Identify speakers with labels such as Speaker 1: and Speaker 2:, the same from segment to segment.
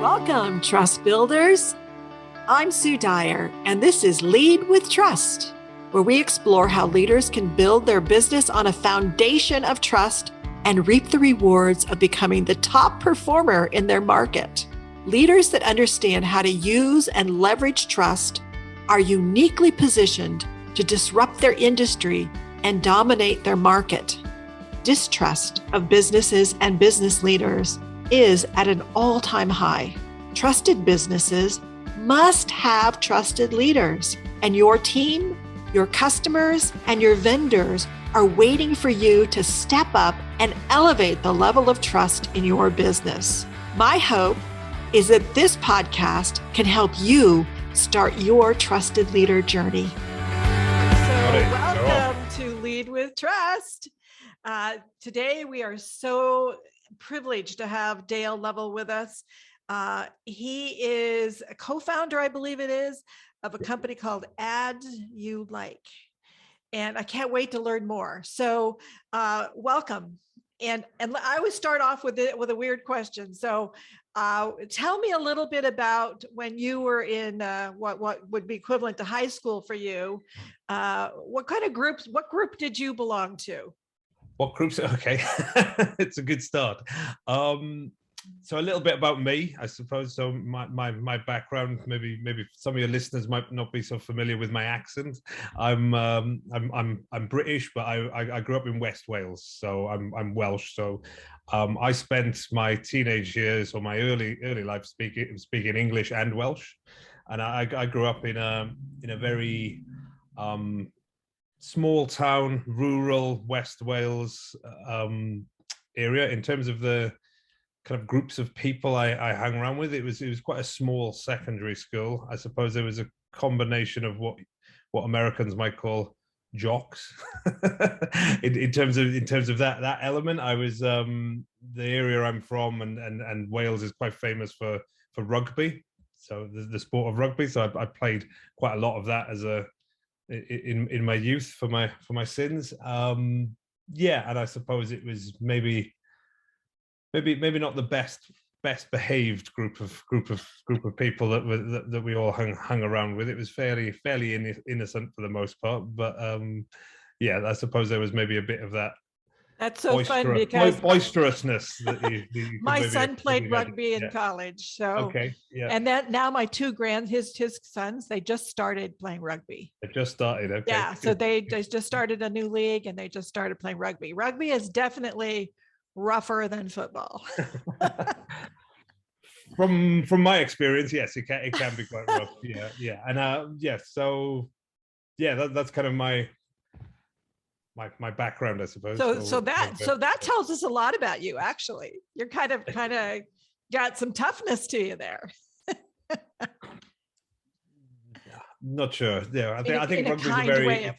Speaker 1: Welcome, trust builders. I'm Sue Dyer, and this is Lead with Trust, where we explore how leaders can build their business on a foundation of trust and reap the rewards of becoming the top performer in their market. Leaders that understand how to use and leverage trust are uniquely positioned to disrupt their industry and dominate their market. Distrust of businesses and business leaders is at an all-time high. Trusted businesses must have trusted leaders, and your team, your customers, and your vendors are waiting for you to step up and elevate the level of trust in your business. My hope is that this podcast can help you start your trusted leader journey. So welcome to Lead with Trust. Today we are so privileged to have Dale Lovell with us. He is a co-founder, I believe it is, of a company called ADYOULIKE. And I can't wait to learn more. So welcome. And I always start off with a weird question. So tell me a little bit about when you were in what would be equivalent to high school for you. What kind of groups, what group did you belong to?
Speaker 2: What groups? Okay, it's a good start. So a little bit about me, I suppose. So my background, maybe some of your listeners might not be so familiar with my accent. I'm British, but I grew up in West Wales, so I'm Welsh. So I spent my teenage years or my early life speaking English and Welsh, and I grew up in a very small town, rural West Wales area. In terms of the kind of groups of people I hung around with, it was quite a small secondary school. I suppose there was a combination of what Americans might call jocks. in terms of that element. I was the area I'm from, and Wales is quite famous for rugby. So the sport of rugby. So I played quite a lot of that as in my youth for my sins. And I suppose it was maybe not the best behaved group of people that we all hung around with. It was fairly innocent for the most part, but I suppose there was maybe a bit of that.
Speaker 1: That's so fun because
Speaker 2: boisterousness that you
Speaker 1: my son played rugby in college. So
Speaker 2: okay, yeah.
Speaker 1: And then now my two his sons, they just started playing rugby.
Speaker 2: They just started, okay.
Speaker 1: Yeah, so they just started a new league and they just started playing rugby. Rugby is definitely rougher than football.
Speaker 2: From my experience, yes, it can be quite rough. Yeah, and so that's kind of my background, I suppose.
Speaker 1: So that tells us a lot about you. Actually, you're kind of got some toughness to you there.
Speaker 2: Not sure. Yeah, I think rugby is a very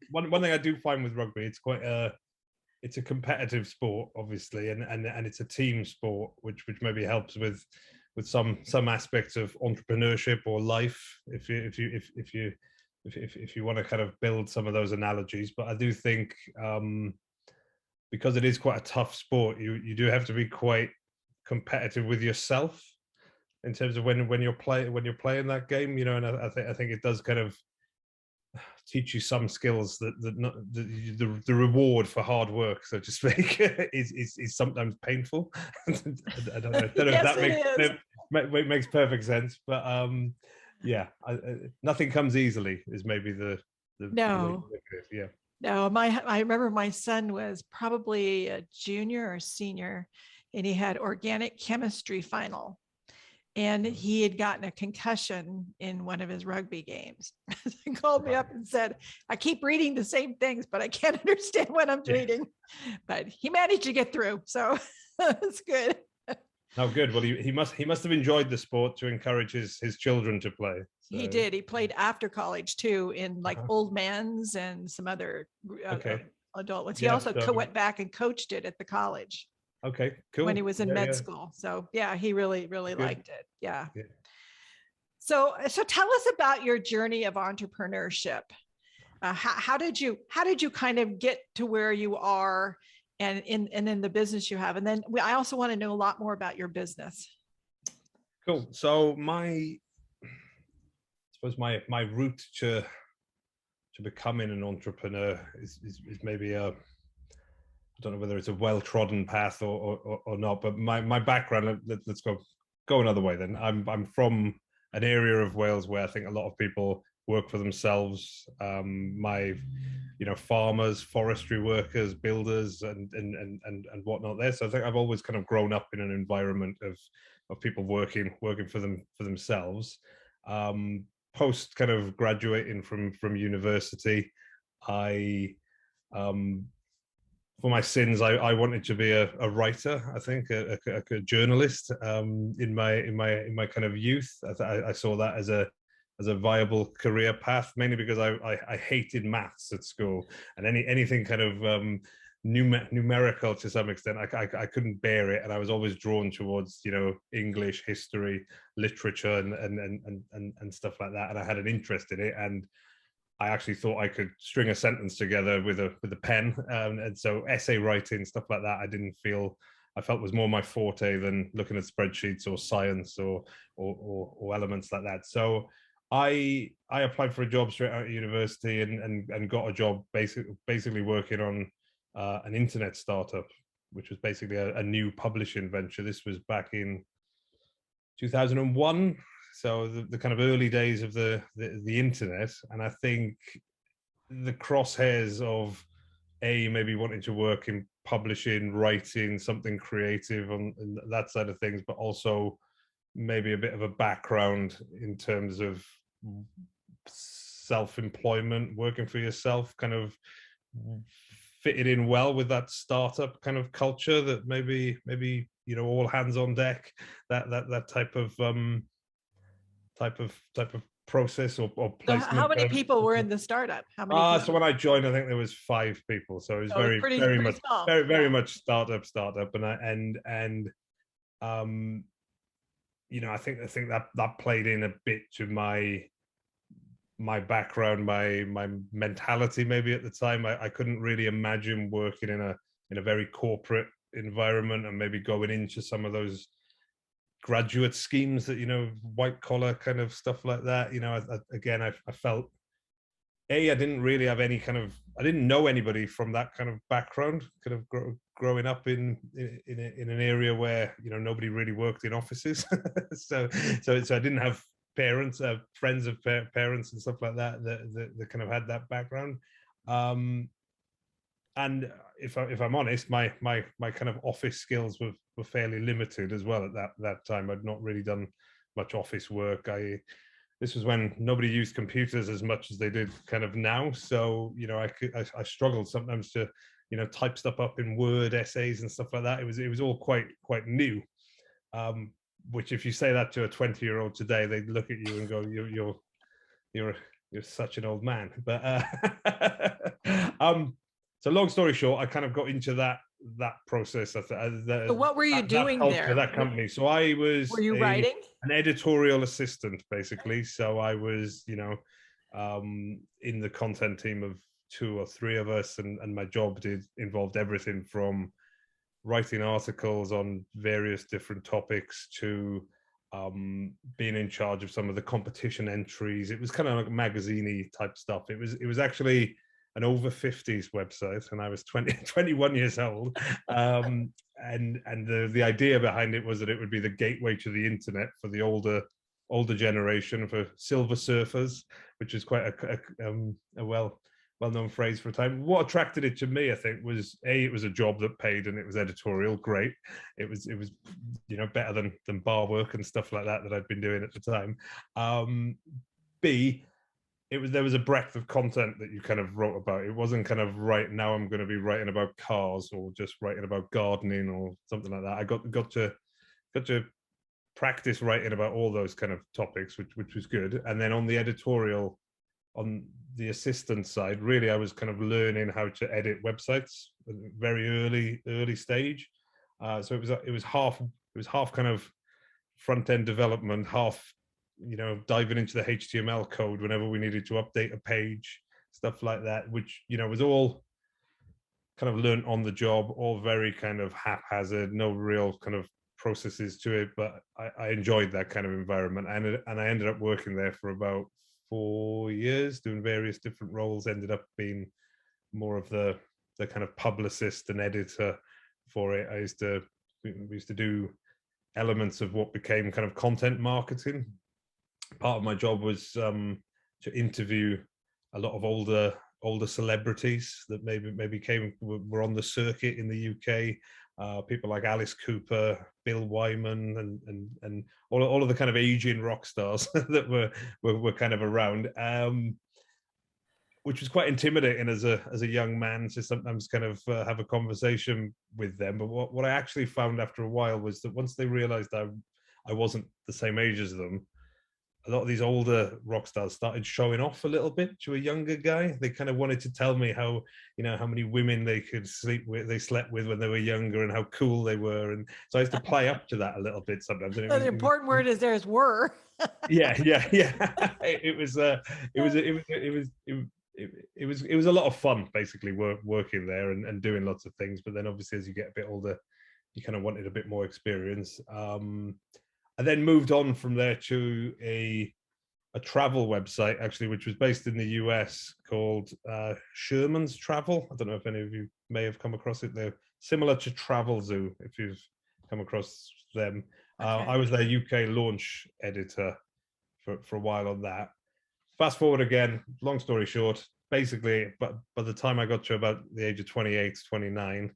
Speaker 2: one thing I do find with rugby. It's quite it's a competitive sport, obviously, and it's a team sport, which maybe helps with some aspects of entrepreneurship or life, if you want to kind of build some of those analogies. But I do think because it is quite a tough sport, you do have to be quite competitive with yourself in terms of when you're playing that game, and I think it does kind of teach you some skills that the reward for hard work, so to speak, is sometimes painful. I don't know
Speaker 1: yes,
Speaker 2: if that makes perfect sense, but nothing comes easily is maybe the
Speaker 1: no.
Speaker 2: Yeah.
Speaker 1: No, I remember my son was probably a junior or senior, and he had organic chemistry final. And he had gotten a concussion in one of his rugby games. He called me up and said, I keep reading the same things, but I can't understand what I'm reading. But he managed to get through. So that's good.
Speaker 2: Oh, good. Well, he must have enjoyed the sport to encourage his children to play. So.
Speaker 1: He did. He played after college too, in like Old Man's and some other adult ones. He also went back and coached it at the college.
Speaker 2: Okay, cool.
Speaker 1: When he was in med school. So he really liked it. Yeah. So tell us about your journey of entrepreneurship. How did you kind of get to where you are, and in the business you have? And then I also want to know a lot more about your business.
Speaker 2: Cool. So I suppose my route to becoming an entrepreneur is maybe I don't know whether it's a well-trodden path or not, but my background, let's go another way then. I'm from an area of Wales where I think a lot of people work for themselves. My farmers, forestry workers, builders, and whatnot there. So I think I've always kind of grown up in an environment of people working for themselves. Post kind of graduating from university, I um, for my sins, I wanted to be a writer. I think a journalist in my kind of youth. I saw that as a viable career path, mainly because I hated maths at school, and anything kind of numerical to some extent. I couldn't bear it, and I was always drawn towards English, history, literature, and stuff like that. And I had an interest in it, and I actually thought I could string a sentence together with a pen, and so essay writing, stuff like that, I felt was more my forte than looking at spreadsheets or science or elements like that. So I applied for a job straight out of university and got a job basically working on an internet startup, which was basically a new publishing venture. This was back in 2001, so the kind of early days of the internet. And I think the crosshairs of maybe wanting to work in publishing, writing something creative on that side of things, but also maybe a bit of a background in terms of self-employment, working for yourself, kind of fitted in well with that startup kind of culture, that maybe all hands on deck, that type of process or
Speaker 1: So
Speaker 2: placement.
Speaker 1: how many people were in the startup? How many people?
Speaker 2: So when I joined, I think there was 5 people. So it was
Speaker 1: So it's pretty
Speaker 2: much
Speaker 1: small.
Speaker 2: very much startup. And I think that played in a bit to my background, my mentality maybe at the time. I couldn't really imagine working in a very corporate environment and maybe going into some of those graduate schemes that white collar kind of stuff like that. I felt I didn't really have any kind of, I didn't know anybody from that kind of background, kind of growing up in an area where nobody really worked in offices. so I didn't have parents, friends of parents and stuff like that kind of had that background. And if I'm honest, my kind of office skills were fairly limited as well at that time. I'd not really done much office work. This was when nobody used computers as much as they did kind of now. So I struggled sometimes to type stuff up in Word essays and stuff like that. It was all quite new. Which, if you say that to a 20-year-old today, they'd look at you and go, "You're such an old man." But so long story short, I kind of got into that process.
Speaker 1: So what were you doing there?
Speaker 2: That company. So I was.
Speaker 1: Were you writing?
Speaker 2: An editorial assistant, basically. So I was, in the content team of 2 or 3 of us, and my job involved everything from writing articles on various different topics to being in charge of some of the competition entries. It was kind of like magazine-y type stuff. It was actually an over 50s website, and I was 21 years old. And the idea behind it was that it would be the gateway to the internet for the older generation, for silver surfers, which is quite a well-known phrase for a time. What attracted it to me, I think, was it was a job that paid, and it was editorial, great. It was better than bar work and stuff like that I'd been doing at the time. B, there was a breadth of content that you kind of wrote about. It wasn't kind of, right now I'm going to be writing about cars or just writing about gardening or something like that. I got to practice writing about all those kind of topics, which was good. And then on the editorial, on the assistant side, really, I was kind of learning how to edit websites at a very early stage. So it was half kind of front end development, half diving into the HTML code whenever we needed to update a page, stuff like that, which was all kind of learned on the job, all very kind of haphazard, no real kind of processes to it, but I enjoyed that kind of environment, and I ended up working there for about 4 years, doing various different roles. Ended up being more of the kind of publicist and editor for it. We used to do elements of what became kind of content marketing. Part of my job was to interview a lot of older celebrities that maybe were on the circuit in the UK. People like Alice Cooper, Bill Wyman, and all of the kind of aging rock stars that were kind of around. Which was quite intimidating as a young man to sometimes kind of have a conversation with them. But what I actually found after a while was that once they realized I wasn't the same age as them, a lot of these older rock stars started showing off a little bit to a younger guy. They kind of wanted to tell me how many women they slept with when they were younger, and how cool they were. And so I used to play up to that a little bit sometimes. And
Speaker 1: the important word is there's were.
Speaker 2: Yeah. It was a lot of fun, basically, working there and doing lots of things. But then obviously as you get a bit older, you kind of wanted a bit more experience. I then moved on from there to a travel website, actually, which was based in the US, called Sherman's Travel. I don't know if any of you may have come across it. They're similar to Travel Zoo, if you've come across them. Okay. I was their UK launch editor for a while on that. Fast forward again, long story short, basically, but by the time I got to about the age of 28, 29,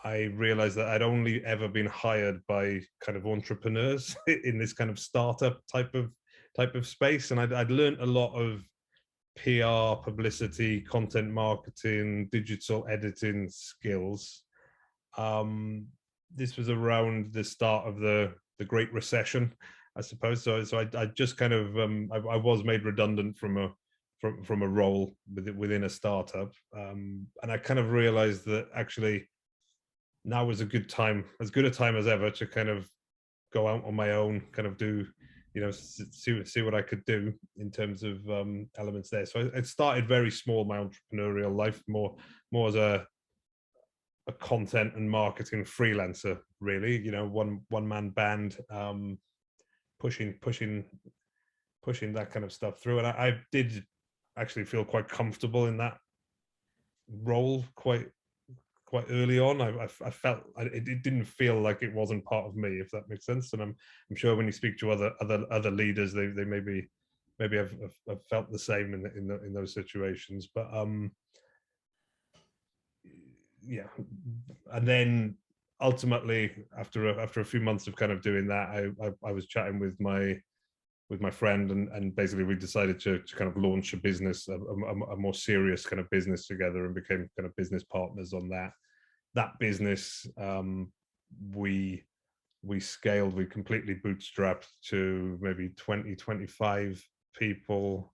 Speaker 2: I realized that I'd only ever been hired by kind of entrepreneurs in this kind of startup type of space. And I'd learned a lot of PR, publicity, content marketing, digital editing skills. This was around the start of the Great Recession, I suppose. So I just kind of I was made redundant from a role within a startup, and I kind of realized that actually now was a good time, as good a time as ever, to kind of go out on my own, kind of do, see what I could do in terms of elements there. So it started very small, my entrepreneurial life, more as a content and marketing freelancer, really, one man band, pushing that kind of stuff through. And I did actually feel quite comfortable in that role quite early on. I felt it didn't feel like it wasn't part of me, if that makes sense. And I'm sure when you speak to other leaders, they maybe have felt the same in those situations. But yeah, and then ultimately after a few months of kind of doing that, I was chatting with my friend, and basically we decided to kind of launch a business, a more serious kind of business together, and became kind of business partners on that business. We scaled, we completely bootstrapped to maybe 20-25 people,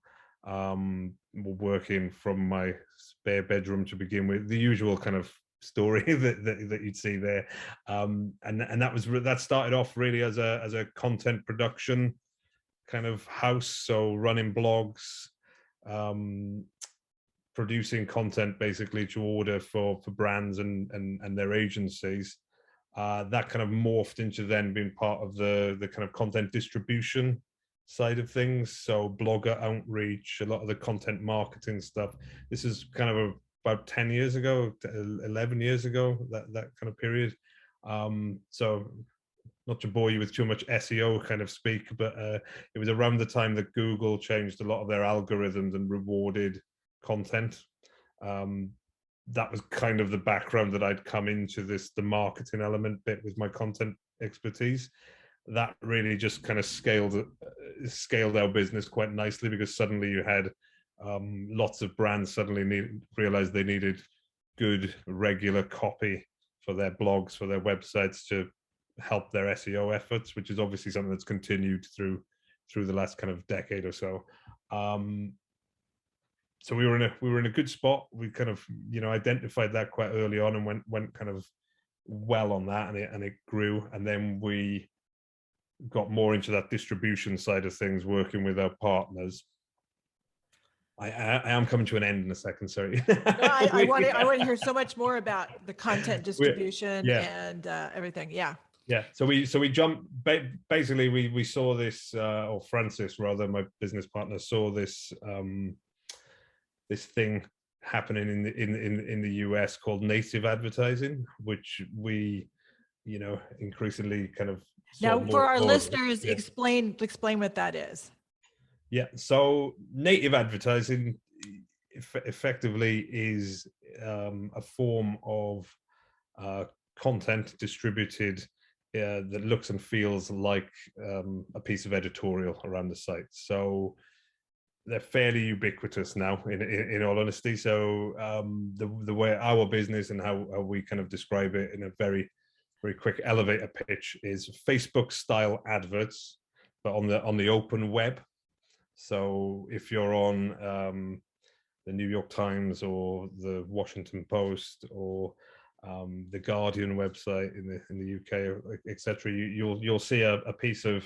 Speaker 2: working from my spare bedroom to begin with, the usual kind of story that you'd see there. And that started off really as a content production kind of house, so running blogs, producing content basically to order for brands and their agencies. That kind of morphed into then being part of the kind of content distribution side of things, so blogger outreach, a lot of the content marketing stuff. This is kind of about 10 years ago, 11 years ago, that kind of period. So not to bore you with too much SEO kind of speak, but it was around the time that Google changed a lot of their algorithms and rewarded content. That was kind of the background that I'd come into the marketing element bit with my content expertise. That really just kind of scaled our business quite nicely, because suddenly you had lots of brands suddenly realized they needed good regular copy for their blogs, for their websites, to help their SEO efforts, which is obviously something that's continued through the last kind of decade or so. So we were in a good spot. We kind of identified that quite early on, and went kind of well on that, and it grew. And then we got more into that distribution side of things, working with our partners. I am coming to an end in a second. Sorry.
Speaker 1: No, I want to hear so much more about the content distribution and everything. Yeah.
Speaker 2: Yeah, so we jumped. Basically, we saw this, or Francis rather, my business partner, saw this this thing happening in the US called native advertising, which we, increasingly kind of saw
Speaker 1: Now,
Speaker 2: more
Speaker 1: for our
Speaker 2: and more of it.
Speaker 1: listeners,
Speaker 2: Yeah.
Speaker 1: explain what that is.
Speaker 2: Yeah, so native advertising effectively is a form of content distributed that looks and feels like a piece of editorial around the site. So they're fairly ubiquitous now, in all honesty. So the way our business and how we kind of describe it in a very, very quick elevator pitch is Facebook style adverts, but on the open web. So if you're on the New York Times or the Washington Post or the Guardian website in the UK, etc., you'll see a piece of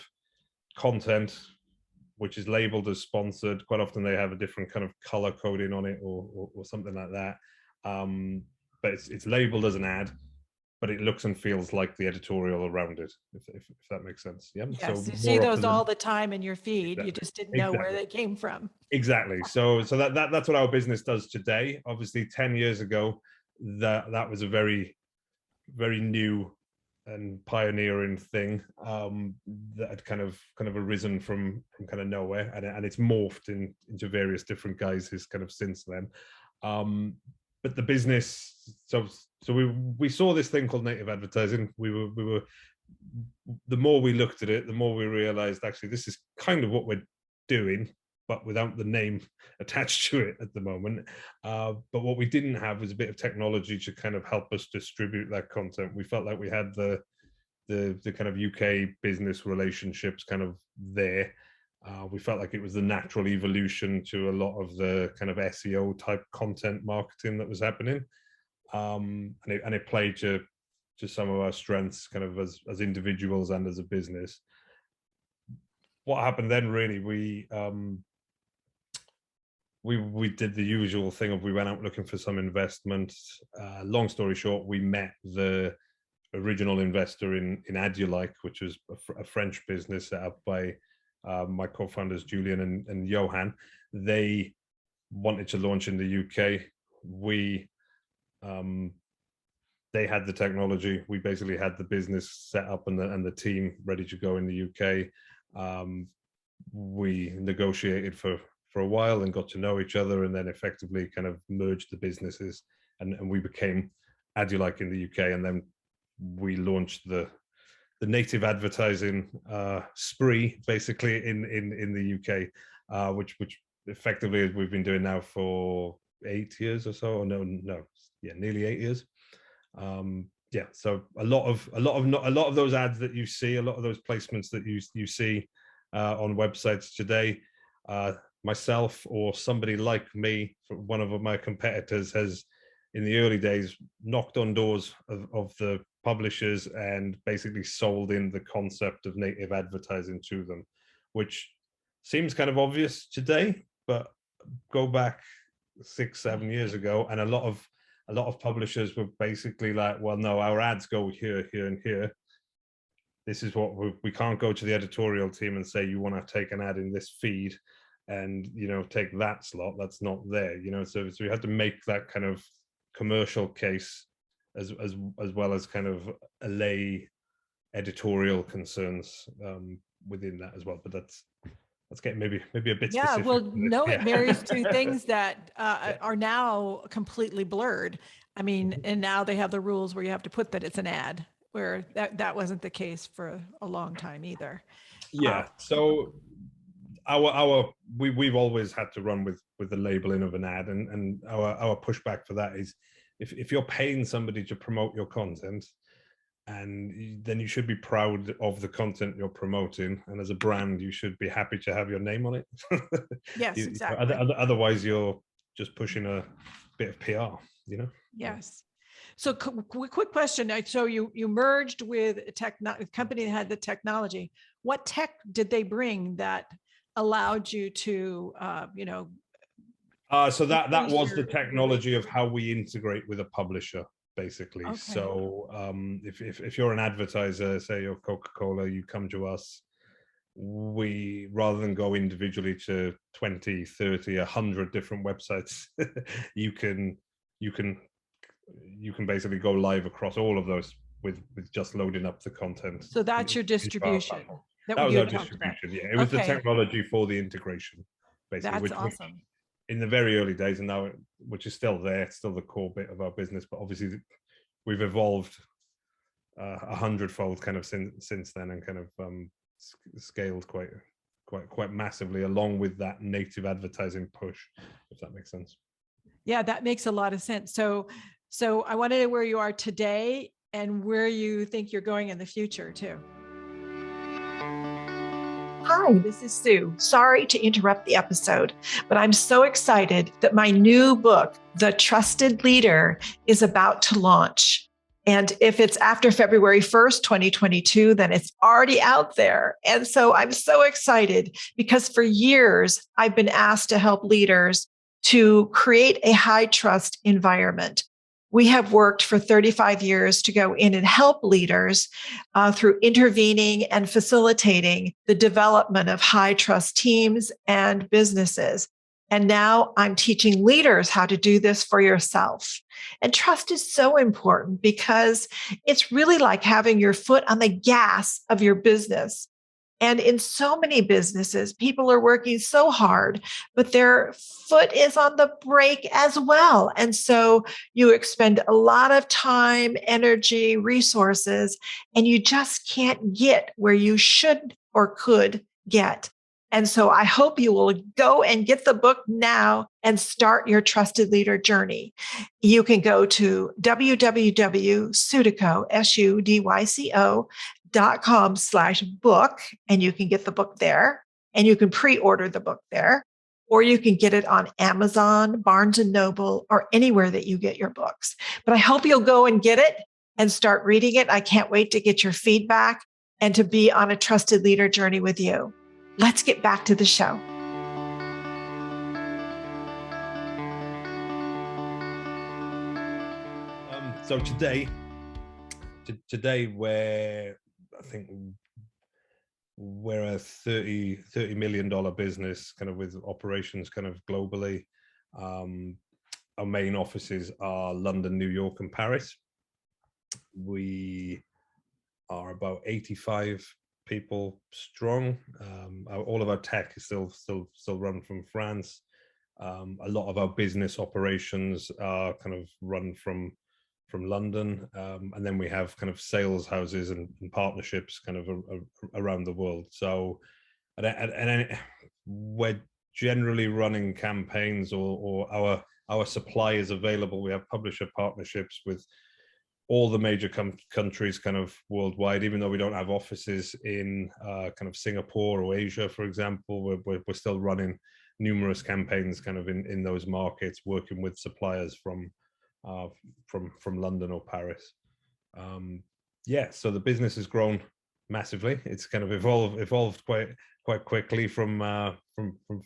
Speaker 2: content which is labeled as sponsored. Quite often they have a different kind of color coding on it or something like that. But it's labeled as an ad, but it looks and feels like the editorial around it, if that makes sense. Yeah.
Speaker 1: Yes,
Speaker 2: So
Speaker 1: you see
Speaker 2: more
Speaker 1: those
Speaker 2: often
Speaker 1: all the time in your feed.
Speaker 2: exactly.
Speaker 1: You just didn't know where they came from.
Speaker 2: Exactly. So that's what our business does today. Obviously, 10 years ago, that was a very, very new and pioneering thing that had kind of arisen from kind of nowhere, and it's morphed into various different guises kind of since then. But the business, so we saw this thing called native advertising. We were the more we looked at it, the more we realized actually this is kind of what we're doing, but without the name attached to it at the moment. But what we didn't have was a bit of technology to kind of help us distribute that content. We felt like we had the kind of UK business relationships kind of there. We felt like it was the natural evolution to a lot of the kind of SEO type content marketing that was happening. And it played to some of our strengths kind of as individuals and as a business. What happened then, really, we did the usual thing of we went out looking for some investment. Long story short, we met the original investor in ADYOULIKE, which was a French business set up by my co-founders Julian and Johan. They wanted to launch in the UK. They had the technology. We basically had the business set up and the team ready to go in the UK. We negotiated for a while and got to know each other, and then effectively kind of merged the businesses, and we became ADYOULIKE in the UK. And then we launched the native advertising spree basically in the UK, which effectively we've been doing now for 8 years or so. Or no, yeah, nearly 8 years. Yeah, so a lot of those ads that you see, a lot of those placements that you see on websites today, myself or somebody like me, one of my competitors, has in the early days knocked on doors of the publishers and basically sold in the concept of native advertising to them, which seems kind of obvious today, but go back 6-7 years ago, and a lot of publishers were basically like, well, no, our ads go here, here, and here. This is what we can't go to the editorial team and say, you want to take an ad in this feed and, take that slot. That's not there, so we had to make that kind of commercial case as well as kind of allay editorial concerns within that as well. But that's getting maybe a bit specific.
Speaker 1: Well, no, it marries two things that are now completely blurred. I mean, and now they have the rules where you have to put that it's an ad, where that wasn't the case for a long time either.
Speaker 2: Yeah. So we've always had to run with the labeling of an ad, and our pushback for that is if you're paying somebody to promote your content, and then you should be proud of the content you're promoting, and as a brand you should be happy to have your name on it.
Speaker 1: Yes, exactly.
Speaker 2: Otherwise you're just pushing a bit of PR.
Speaker 1: Yes. So quick question. So you merged with a company that had the technology. What tech did they bring that allowed you to, so
Speaker 2: that was the technology of how we integrate with a publisher, basically.
Speaker 3: Okay.
Speaker 2: So if you're an advertiser, say you're Coca-Cola, you come to us, we, rather than go individually to 20, 30, 100 different websites, you can basically go live across all of those with just loading up the content.
Speaker 3: So that's your
Speaker 2: into our
Speaker 3: distribution.
Speaker 2: platform.
Speaker 3: That
Speaker 2: That was
Speaker 3: you
Speaker 2: our
Speaker 3: had talked about.
Speaker 2: distribution. Yeah, it was the
Speaker 3: Okay.
Speaker 2: technology for the integration, basically.
Speaker 3: That's
Speaker 2: which
Speaker 3: awesome.
Speaker 2: in the very early days, and now which is still there, it's still the core bit of our business, but obviously we've evolved 100-fold kind of since then, and kind of scaled quite massively along with that native advertising push, if that makes sense.
Speaker 3: Yeah, that makes a lot of sense. So I want to know where you are today and where you think you're going in the future too.
Speaker 1: Hi, this is Sue. Sorry to interrupt the episode, but I'm so excited that my new book, The Trusted Leader, is about to launch. And if it's after February 1st, 2022, then it's already out there. And so I'm so excited because for years, I've been asked to help leaders to create a high trust environment. We have worked for 35 years to go in and help leaders through intervening and facilitating the development of high trust teams and businesses. And now I'm teaching leaders how to do this for yourself. And trust is so important because it's really like having your foot on the gas of your business. And in so many businesses, people are working so hard, but their foot is on the brake as well. And so you expend a lot of time, energy, resources, and you just can't get where you should or could get. And so I hope you will go and get the book now and start your trusted leader journey. You can go to www.sudyco.com/book, and you can get the book there, and you can pre-order the book there, or you can get it on Amazon, Barnes and Noble, or anywhere that you get your books. But I hope you'll go and get it and start reading it. I can't wait to get your feedback and to be on a trusted leader journey with you. Let's get back to the show.
Speaker 2: So today we're a $30 million business, kind of with operations kind of globally. Our main offices are London, New York, and Paris. We are about 85 people strong. All of our tech is still run from France. A lot of our business operations are kind of run from London, and then we have kind of sales houses and partnerships kind of around the world. So, and we're generally running campaigns, or our supply is available. We have publisher partnerships with all the major countries kind of worldwide, even though we don't have offices in kind of Singapore or Asia, for example. We're still running numerous campaigns kind of in those markets, working with suppliers from London or Paris. So the business has grown massively. It's kind of evolved quite quickly from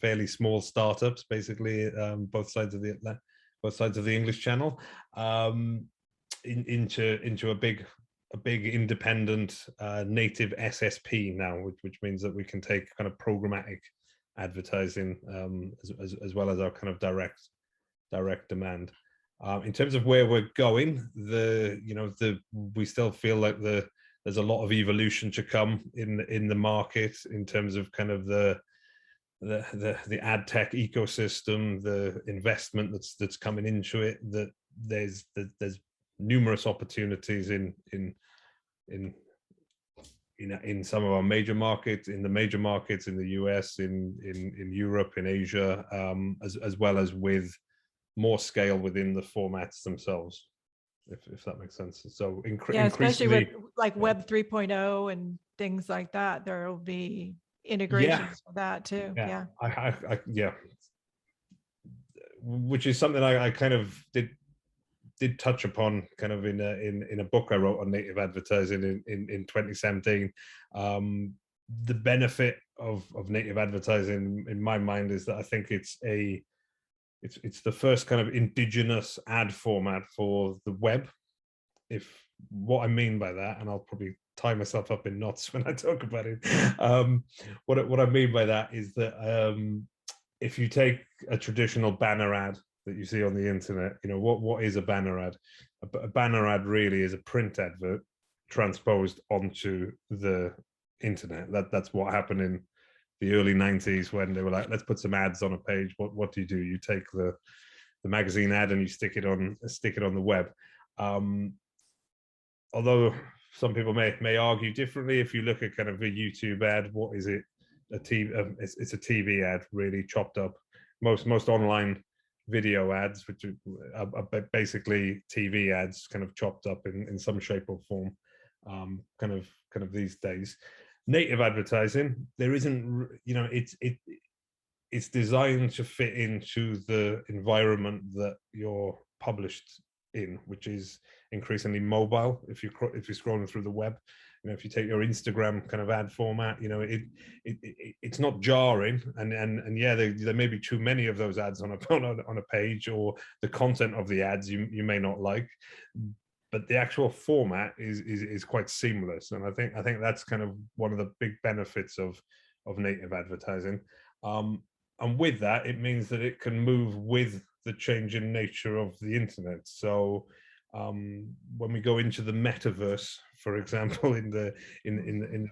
Speaker 2: fairly small startups, basically, both sides of the English Channel, into a big independent native SSP now, which means that we can take kind of programmatic advertising as well as our kind of direct demand. In terms of where we're going, we still feel like there's a lot of evolution to come in the market in terms of kind of the ad tech ecosystem, the investment that's coming into it. That there's numerous opportunities in some of our major markets, in the US, in Europe, in Asia, as well as with more scale within the formats themselves, if that makes sense. So
Speaker 3: especially with like Web 3.0 and things like that, there will be integrations with that too. Yeah.
Speaker 2: Which is something I kind of did touch upon kind of in a book I wrote on native advertising in 2017. The benefit of native advertising in my mind is that I think it's the first kind of indigenous ad format for the web. what I mean by that, and I'll probably tie myself up in knots when I talk about it. What I mean by that is that if you take a traditional banner ad that you see on the internet, what is a banner ad? A banner ad really is a print advert transposed onto the internet. That's what happened in the early 90s when they were like, let's put some ads on a page. What do? You take the magazine ad and you stick it on the web. Although some people may argue differently, if you look at kind of a YouTube ad, what is it? It's a TV ad, really chopped up. Most online video ads, which are basically TV ads, kind of chopped up in some shape or form. Kind of these days, native advertising, there isn't, it's designed to fit into the environment that you're published in, which is increasingly mobile. If you're scrolling through the web, if you take your Instagram kind of ad format, it's not jarring, and yeah, there may be too many of those ads on a page, or the content of the ads you may not like, but the actual format is quite seamless, and I think that's kind of one of the big benefits of native advertising. And with that, it means that it can move with the changing nature of the internet. So when we go into the metaverse, for example, in the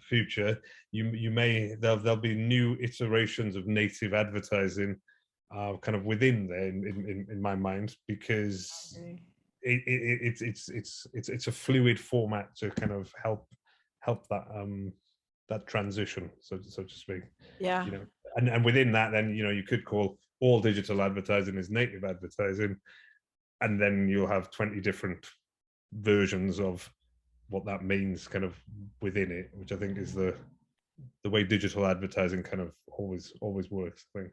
Speaker 2: future, there'll be new iterations of native advertising kind of within there, in my mind, because it's a fluid format to kind of help that transition, so to speak.
Speaker 3: Yeah.
Speaker 2: And within that, then you could call all digital advertising is native advertising, and then you'll have 20 different versions of what that means kind of within it, which I think is the way digital advertising kind of always works, I think.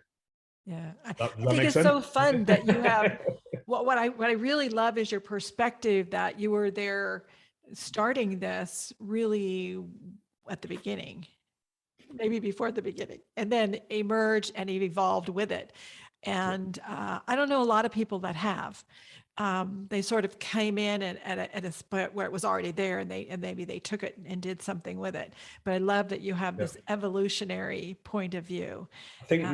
Speaker 3: Yeah, I
Speaker 2: That
Speaker 3: think
Speaker 2: makes
Speaker 3: it's
Speaker 2: sense?
Speaker 3: so fun that you have what I really love is your perspective, that you were there starting this really at the beginning, maybe before the beginning, and then emerged and evolved with it. And I don't know a lot of people that have. They sort of came in at a spot where it was already there, and maybe they took it and did something with it. But I love that you have this evolutionary point of view.
Speaker 2: I think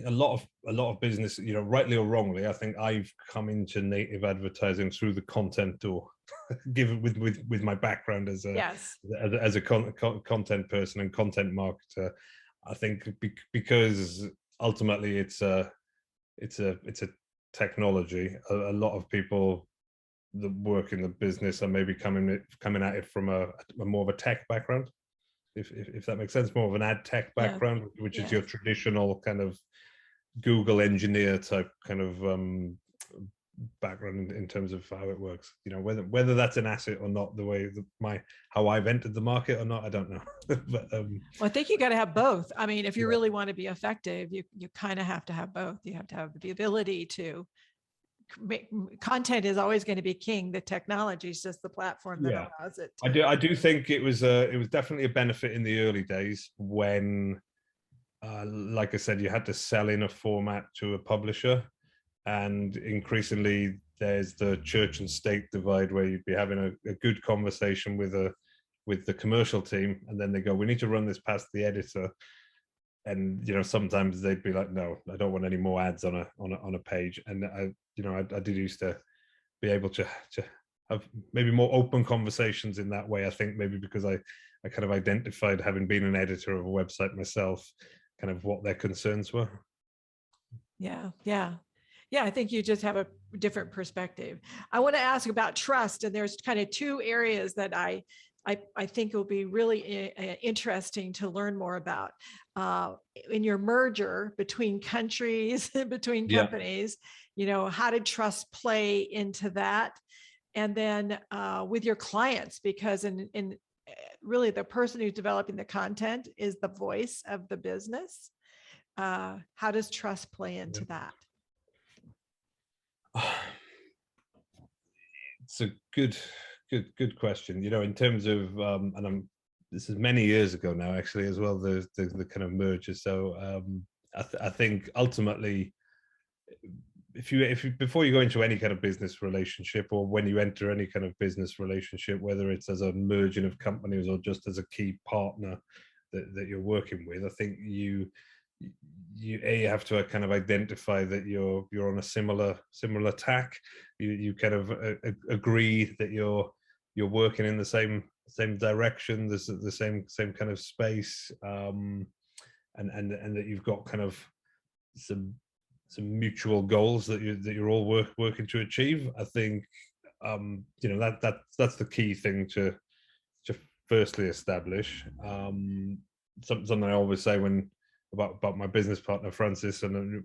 Speaker 2: a lot of business, rightly or wrongly, I think I've come into native advertising through the content door, given with my background as a content person and content marketer. I think because ultimately it's a technology. A lot of people that work in the business are maybe coming at it from a more of a tech background, if that makes sense, more of an ad tech background, which is your traditional kind of Google engineer type kind of background in terms of how it works. Whether that's an asset or not, the way how I've entered the market or not, I don't know. But
Speaker 3: well, I think you got to have both. I mean, if you really want to be effective, you kind of have to have both. You have to have the ability to content is always going to be king. The technology is just the platform that allows it.
Speaker 2: I do think it was definitely a benefit in the early days when, like I said, you had to sell in a format to a publisher, and increasingly there's the church and state divide, where you'd be having a good conversation with the commercial team, and then they go, we need to run this past the editor, and sometimes they'd be like, no, I don't want any more ads on a page. And I did used to be able to have maybe more open conversations in that way. I think maybe because I kind of identified, having been an editor of a website myself, kind of what their concerns were.
Speaker 3: Yeah, I think you just have a different perspective. I want to ask about trust, and there's kind of two areas that I think will be really interesting to learn more about. In your merger between countries, between companies, how did trust play into that? And then with your clients, because in really the person who's developing the content is the voice of the business. How does trust play into that?
Speaker 2: It's a good question. In terms of and this is many years ago now, actually, as well, the kind of merger. So I think ultimately if you before you go into any kind of business relationship, or when you enter any kind of business relationship, whether it's as a merging of companies or just as a key partner that you're working with, I think you have to kind of identify that you're on a similar tack. You kind of agree that you're working in the same direction, the same kind of space, and that you've got kind of some mutual goals that you're all working to achieve. I think that's the key thing to firstly establish. Something I always say when about my business partner Francis, and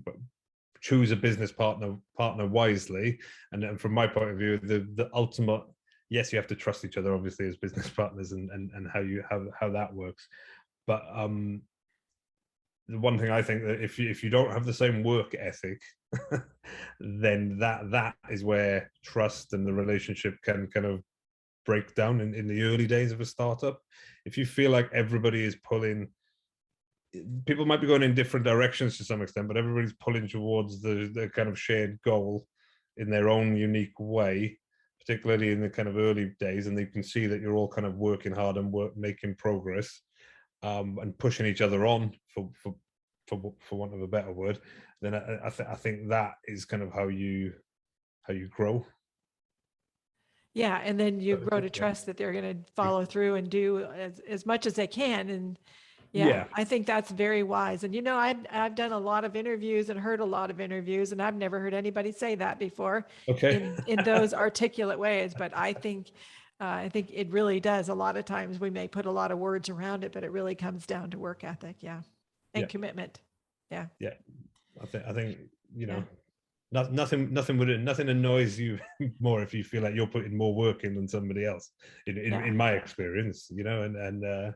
Speaker 2: choose a business partner wisely. And from my point of view, the ultimate, yes, you have to trust each other obviously as business partners, and how that works. But the one thing I think, that if you don't have the same work ethic, then that is where trust and the relationship can kind of break down in the early days of a startup. If you feel like everybody is pulling, people might be going in different directions to some extent, but everybody's pulling towards the kind of shared goal in their own unique way, particularly in the kind of early days, and you can see that you're all kind of working hard and making progress, and pushing each other on, for want of a better word, then I think that is kind of how you grow.
Speaker 3: Yeah, and then you grow to trust that they're going to follow through and do as much as they can. And yeah, I think that's very wise. And I've done a lot of interviews and heard a lot of interviews, and I've never heard anybody say that before.
Speaker 2: Okay.
Speaker 3: in those articulate ways. But I think it really does. A lot of times we may put a lot of words around it, but it really comes down to work ethic. Yeah. And commitment. Yeah.
Speaker 2: Yeah. I think, nothing annoys you more if you feel like you're putting more work in than somebody else, in my experience, and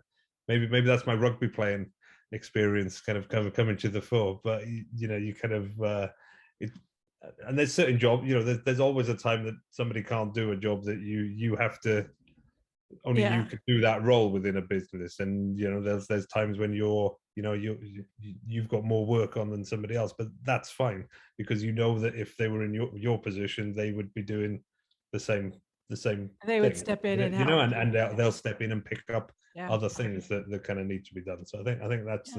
Speaker 2: maybe that's my rugby playing experience kind of coming to the fore. But you kind of and there's certain job, there's always a time that somebody can't do a job that you have to, only you could do that role within a business. And there's times when you've got more work on than somebody else, but that's fine, because that if they were in your position, they would be doing the same
Speaker 3: they would step in and help,
Speaker 2: and they'll step in and pick up other things that kind of need to be done. So I think that's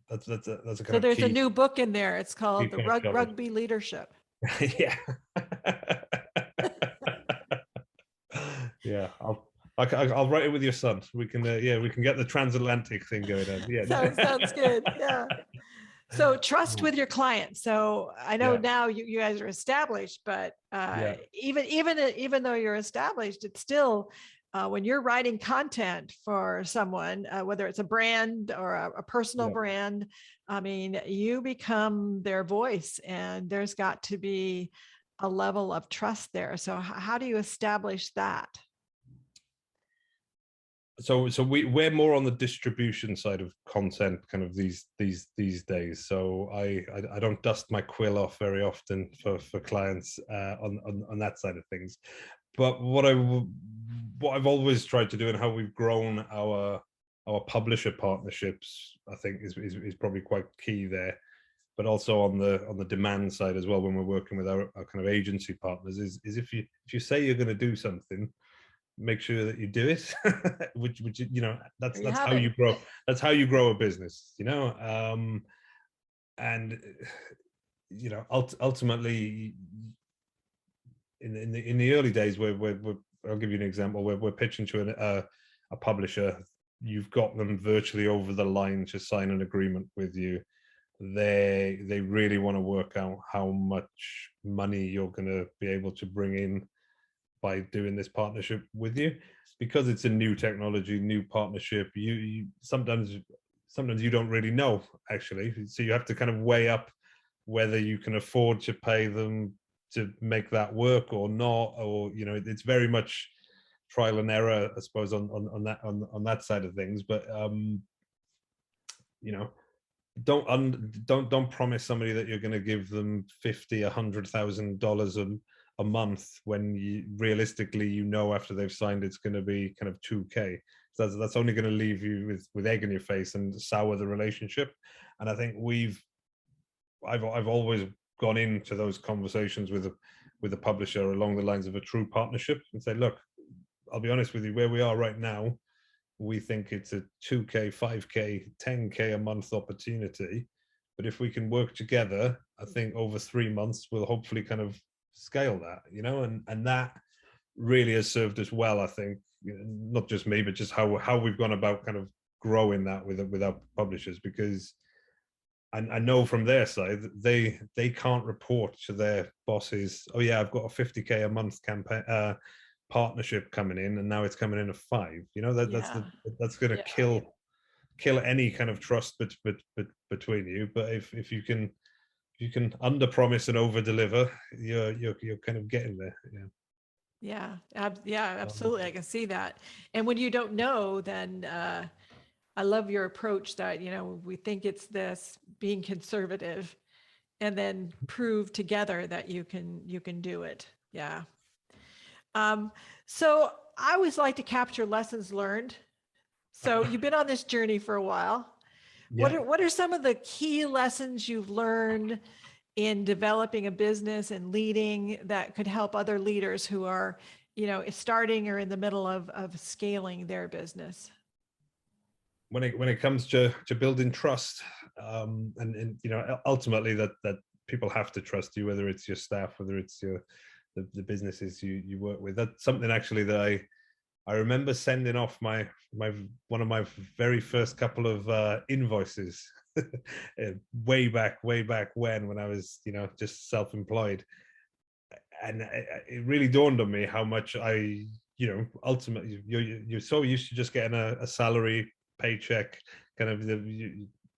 Speaker 2: that's a kind of
Speaker 3: so there's a new book in there. It's called The Rugby Leadership.
Speaker 2: Yeah. Yeah, I'll write it with your son. We can we can get the transatlantic thing going on. Yeah.
Speaker 3: Sounds good. Yeah. So trust with your clients. So I know now you guys are established, but even though you're established, it's still when you're writing content for someone, whether it's a brand or a personal brand, I mean, you become their voice, and there's got to be a level of trust there. So how do you establish that?
Speaker 2: So we're more on the distribution side of content kind of these days. So I don't dust my quill off very often for clients on that side of things. But what I've always tried to do, and how we've grown our publisher partnerships, I think is probably quite key there. But also on the demand side as well, when we're working with our kind of agency partners, is if you say you're going to do something, make sure that you do it. which that's how you grow. That's how you grow a business, and ultimately in the early days, where I'll give you an example, where we're pitching to a publisher, you've got them virtually over the line to sign an agreement with you. They really want to work out how much money you're going to be able to bring in by doing this partnership with you, because it's a new technology, new partnership. You sometimes you don't really know, actually, so you have to kind of weigh up whether you can afford to pay them to make that work or not, or it's very much trial and error, I suppose, on that side of things. But don't promise somebody that you're going to give them $50,000-$100,000 a month when realistically after they've signed it's going to be kind of $2,000. That's only going to leave you with egg in your face and sour the relationship. And I think I've always gone into those conversations with a publisher along the lines of a true partnership and say, look, I'll be honest with you, where we are right now, we think it's a 2K, 5K, 10K a month opportunity. But if we can work together, I think over 3 months, we'll hopefully kind of scale that, you know, and that really has served us well, I think, not just me, but just how we've gone about kind of growing that with our publishers, because I know from their side they can't report to their bosses, oh yeah, I've got a 50K a month campaign partnership coming in, and now it's coming in at 5. You know, that's going to kill any kind of trust between you. But if you can under promise and over deliver, you're kind of getting there.
Speaker 3: Yeah, absolutely. I can see that. And when you don't know, then I love your approach that, you know, we think it's this, being conservative, and then prove together that you can do it. Yeah. So I always like to capture lessons learned. So you've been on this journey for a while.
Speaker 2: Yeah.
Speaker 3: What are some of the key lessons you've learned in developing a business and leading that could help other leaders who are, you know, starting or in the middle of scaling their business?
Speaker 2: When it comes to building trust, and you know, ultimately that people have to trust you, whether it's your staff, whether it's the businesses you work with. That's something actually that I remember sending off my one of my very first couple of invoices way back when I was, you know, just self-employed, and it really dawned on me how much you know, ultimately you're so used to just getting a salary paycheck, kind of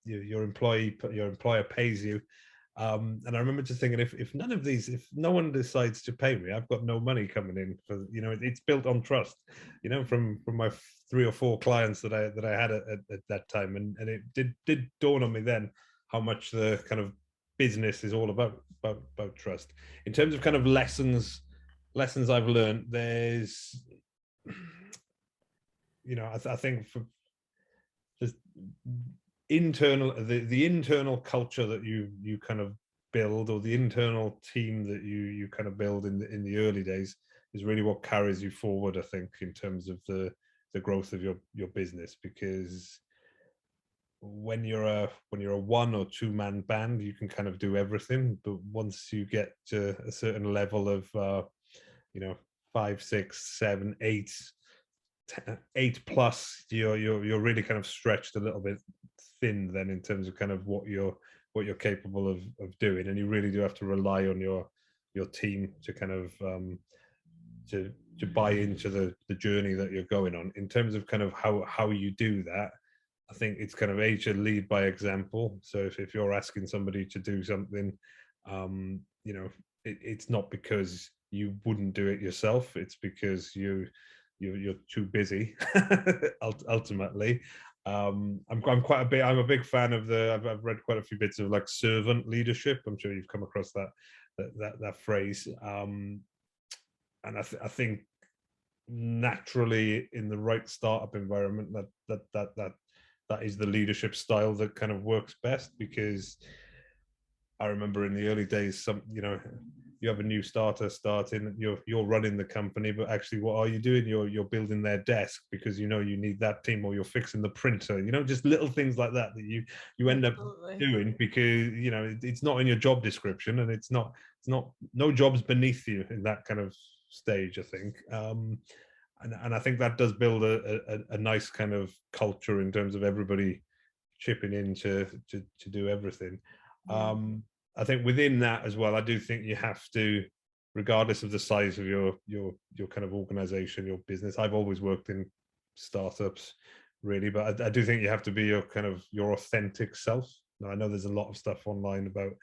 Speaker 2: your employer pays you. And I remember just thinking, if none of these, if no one decides to pay me, I've got no money coming in. For, you know, it's built on trust, you know, from my 3 or 4 clients that I had at that time, and it did dawn on me then how much the kind of business is all about trust. In terms of kind of lessons I've learned, there's, you know, I think for just the internal culture that you kind of build, or the internal team that you kind of build in the early days, is really what carries you forward, I think, in terms of the growth of your business. Because when you're a 1 or 2 man band, you can kind of do everything, but once you get to a certain level of you know, 5, 6, 7, 8 plus, you're really kind of stretched a little bit thin then, in terms of kind of what you're capable of doing, and you really do have to rely on your team to kind of to buy into the journey that you're going on. In terms of kind of how you do that, I think it's kind of to lead by example. So if you're asking somebody to do something, you know, it's not because you wouldn't do it yourself, it's because you're too busy ultimately. I'm a big fan of I've read quite a few bits of like servant leadership. I'm sure you've come across that phrase. And I think naturally in the right startup environment, that is the leadership style that kind of works best. Because I remember in the early days, you know, you have a new starter starting, you're running the company, but actually what are you doing? You're building their desk because you know you need that team, or you're fixing the printer, you know, just little things like that you end up doing because, you know, it's not in your job description, and it's not no jobs beneath you in that kind of stage, I think. And I think that does build a nice kind of culture in terms of everybody chipping in to do everything. I think within that as well, I do think you have to, regardless of the size of your kind of organization, your business. I've always worked in startups, really, but I do think you have to be your authentic self. Now, I know there's a lot of stuff online about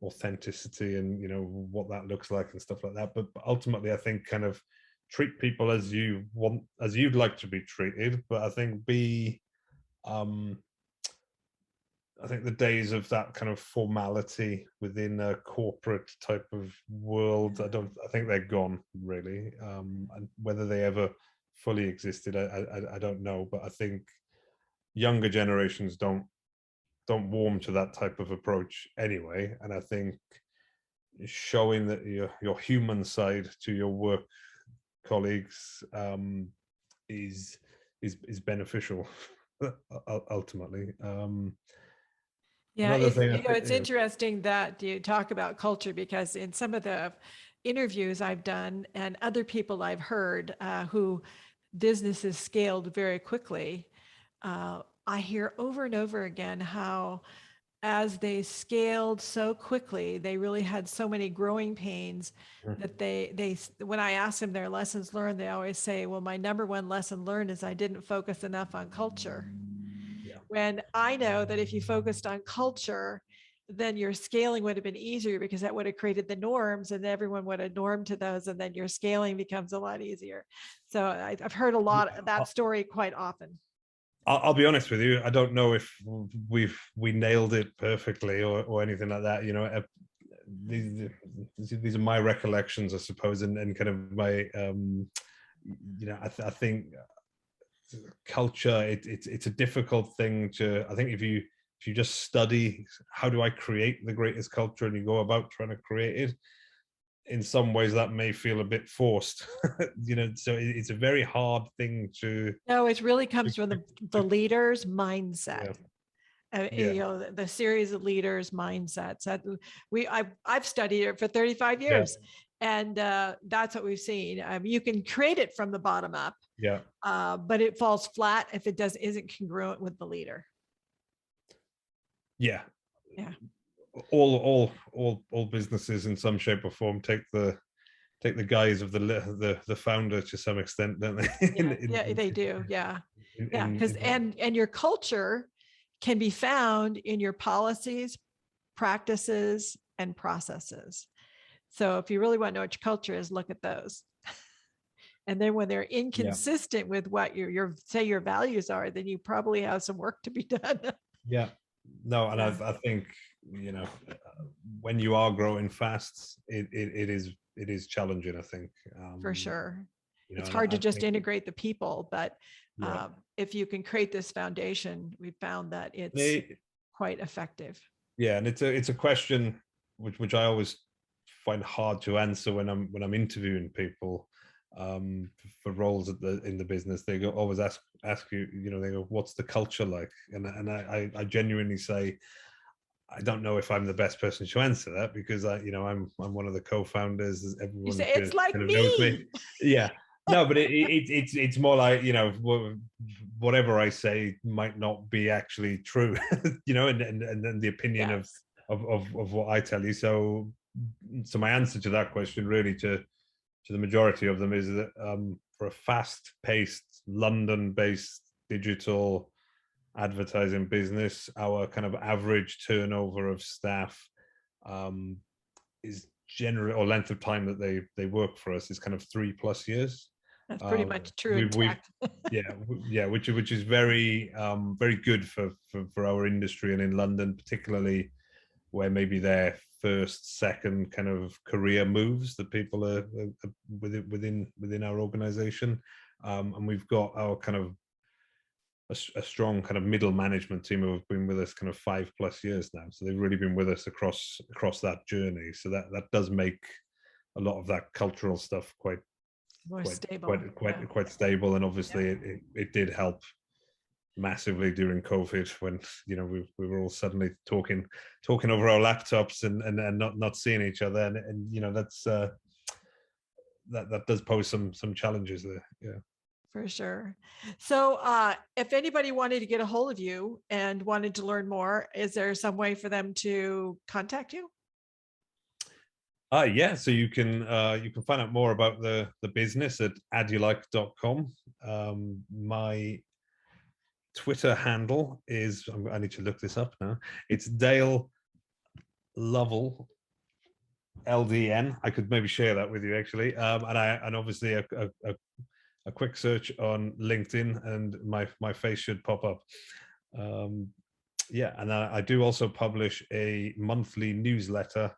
Speaker 2: authenticity and, you know, what that looks like and stuff like that, but ultimately I think kind of treat people as you'd like to be treated. But I think I think the days of that kind of formality within a corporate type of world, I think they're gone, really. And whether they ever fully existed, I don't know. But I think younger generations don't warm to that type of approach anyway. And I think showing that your human side to your work colleagues is beneficial ultimately.
Speaker 3: Yeah,
Speaker 2: Another thing I
Speaker 3: it's
Speaker 2: think,
Speaker 3: interesting that you talk about culture, because in some of the interviews I've done and other people I've heard who businesses scaled very quickly, I hear over and over again how as they scaled so quickly, they really had so many growing pains that when I ask them their lessons learned, they always say, well, my number one lesson learned is I didn't focus enough on culture.
Speaker 2: yeah,
Speaker 3: When I know that if you focused on culture, then your scaling would have been easier, because that would have created the norms and everyone would have normed to those, and then your scaling becomes a lot easier. So I've heard a lot of that story quite often.
Speaker 2: I'll be honest with you. I don't know if we nailed it perfectly or anything like that. These are my recollections, I suppose, and kind of my I think culture. It's a difficult thing to. I think if you just study how do I create the greatest culture and you go about trying to create it, in some ways that may feel a bit forced. So it's a very hard thing to.
Speaker 3: No, it really comes from the leader's mindset. The series of leaders mindsets that I've studied it for 35 years, and that's what we've seen. You can create it from the bottom up, but it falls flat if it isn't congruent with the leader.
Speaker 2: Yeah. All businesses in some shape or form take the guise of the founder to some extent, don't they?
Speaker 3: Yeah, they do. Because and your culture can be found in your policies, practices, and processes. So if you really want to know what your culture is, look at those. And then when they're inconsistent with what your values are, then you probably have some work to be done.
Speaker 2: No, and I think when you are growing fast, it is challenging, I think.
Speaker 3: For sure. It's
Speaker 2: and
Speaker 3: hard to
Speaker 2: I
Speaker 3: just
Speaker 2: think
Speaker 3: integrate the people, but if you can create this foundation, we found that it's quite effective.
Speaker 2: Yeah, and it's a question which I always find hard to answer when I'm interviewing people for roles in the business. They always ask you, they go, what's the culture like? And I genuinely say, I don't know if I'm the best person to answer that, because I'm one of the co-founders. Everyone
Speaker 3: you say it's like
Speaker 2: kind of
Speaker 3: me.
Speaker 2: knows me. Yeah. No, but it's more like, whatever I say might not be actually true, and then the opinion of what I tell you. So my answer to that question, really, to the majority of them, is that for a fast-paced, London-based digital advertising business, our kind of average turnover of staff is generally, or length of time that they work for us, is kind of 3+ years.
Speaker 3: That's pretty much true in tech.
Speaker 2: Which is very very good for our industry, and in London particularly, where maybe their first, second kind of career moves that people are within our organization, and we've got our kind of a strong kind of middle management team who have been with us kind of 5+ years now. So they've really been with us across that journey. So that does make a lot of that cultural stuff quite stable. Quite stable. And obviously it did help massively during COVID, when we were all suddenly talking over our laptops and not seeing each other, and that's that does pose some challenges there. Yeah.
Speaker 3: For sure. So if anybody wanted to get a hold of you and wanted to learn more, is there some way for them to contact you?
Speaker 2: So you can find out more about the business at ADYOULIKE.com. My Twitter handle is, I need to look this up now. It's Dale Lovell, LDN. I could maybe share that with you, actually. And obviously a quick search on LinkedIn and my face should pop up. And I do also publish a monthly newsletter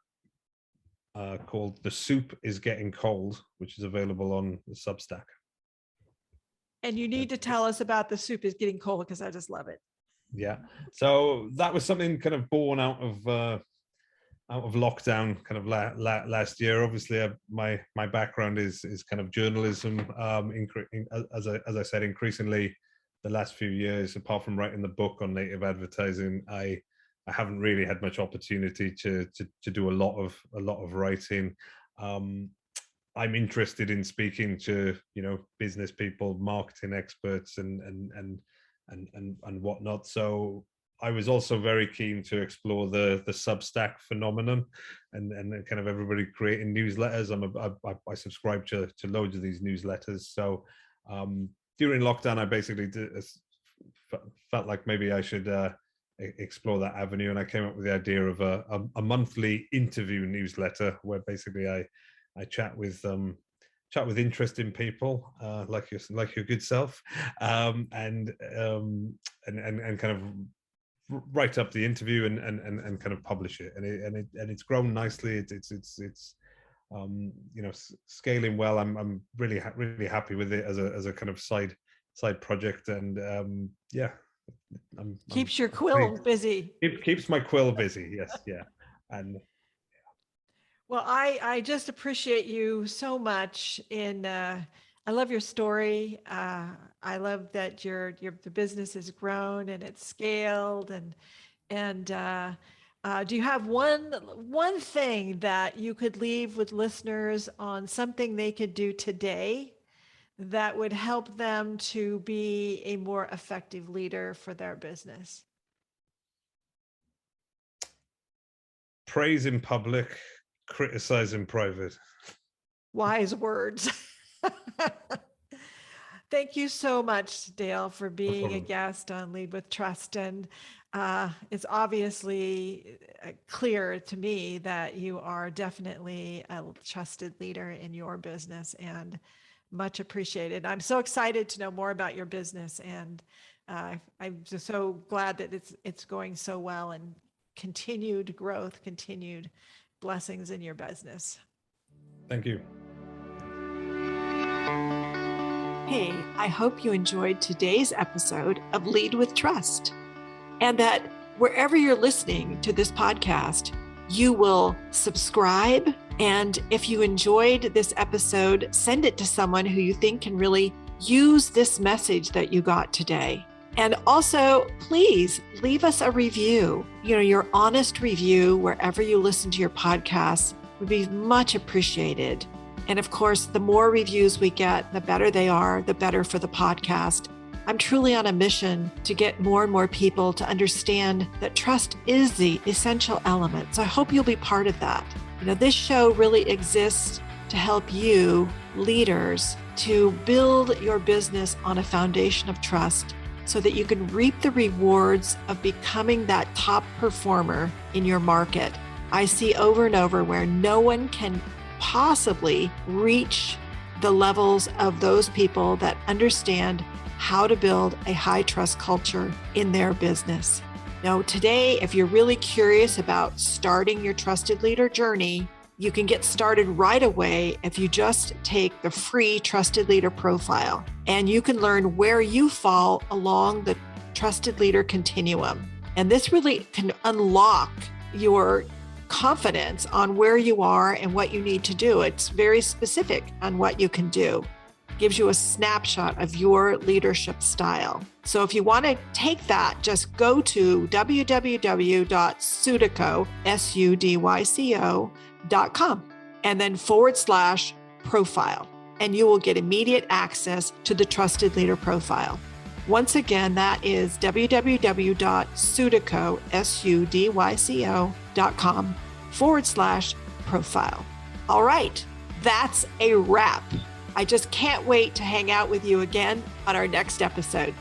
Speaker 2: called The Soup is Getting Cold, which is available on the Substack.
Speaker 3: And you need to tell us about The Soup is Getting Cold, because I just love it.
Speaker 2: Yeah. So that was something kind of born out of out of lockdown kind of last year. Obviously, my background is kind of journalism. As I said, increasingly the last few years, apart from writing the book on native advertising, I haven't really had much opportunity to do a lot of writing. I'm interested in speaking to business people, marketing experts, and whatnot. So I was also very keen to explore the Substack phenomenon, and kind of everybody creating newsletters. I subscribe to loads of these newsletters. So during lockdown, I basically felt like maybe I should explore that avenue, and I came up with the idea of a monthly interview newsletter where basically I chat with interesting people like your good self, and kind of write up the interview and kind of publish it, and it's grown nicely. It's scaling well. I'm really happy with it as a kind of side project, and
Speaker 3: keeps your quill busy.
Speaker 2: It keeps my quill busy. Yes, yeah, and.
Speaker 3: Well, I just appreciate you so much. I love your story. I love that the business has grown and it's scaled. And do you have one thing that you could leave with listeners on, something they could do today that would help them to be a more effective leader for their business?
Speaker 2: Praise in public, criticize in private.
Speaker 3: Wise words. Thank you so much, Dale, for being a guest on Lead with Trust. And it's obviously clear to me that you are definitely a trusted leader in your business, and much appreciated. I'm so excited to know more about your business, and I'm just so glad that it's going so well, and continued growth, continued blessings in your business.
Speaker 2: Thank you.
Speaker 1: Hey, I hope you enjoyed today's episode of Lead with Trust, and that wherever you're listening to this podcast, you will subscribe. And if you enjoyed this episode, send it to someone who you think can really use this message that you got today. And also, please leave us a review. Your honest review wherever you listen to your podcasts would be much appreciated. And of course, the more reviews we get, the better they are, the better for the podcast. I'm truly on a mission to get more and more people to understand that trust is the essential element. So I hope you'll be part of that. This show really exists to help you, leaders, to build your business on a foundation of trust, so that you can reap the rewards of becoming that top performer in your market. I see over and over where no one can possibly reach the levels of those people that understand how to build a high trust culture in their business. Now, today, if you're really curious about starting your trusted leader journey, you can get started right away if you just take the free Trusted Leader Profile, and you can learn where you fall along the Trusted Leader continuum. And this really can unlock your confidence on where you are and what you need to do. It's very specific on what you can do. Gives you a snapshot of your leadership style. So if you want to take that, just go to www.sudyco.com and then /profile, and you will get immediate access to the Trusted Leader Profile. Once again, that is www.sudyco.com /profile. All right, that's a wrap. I just can't wait to hang out with you again on our next episode.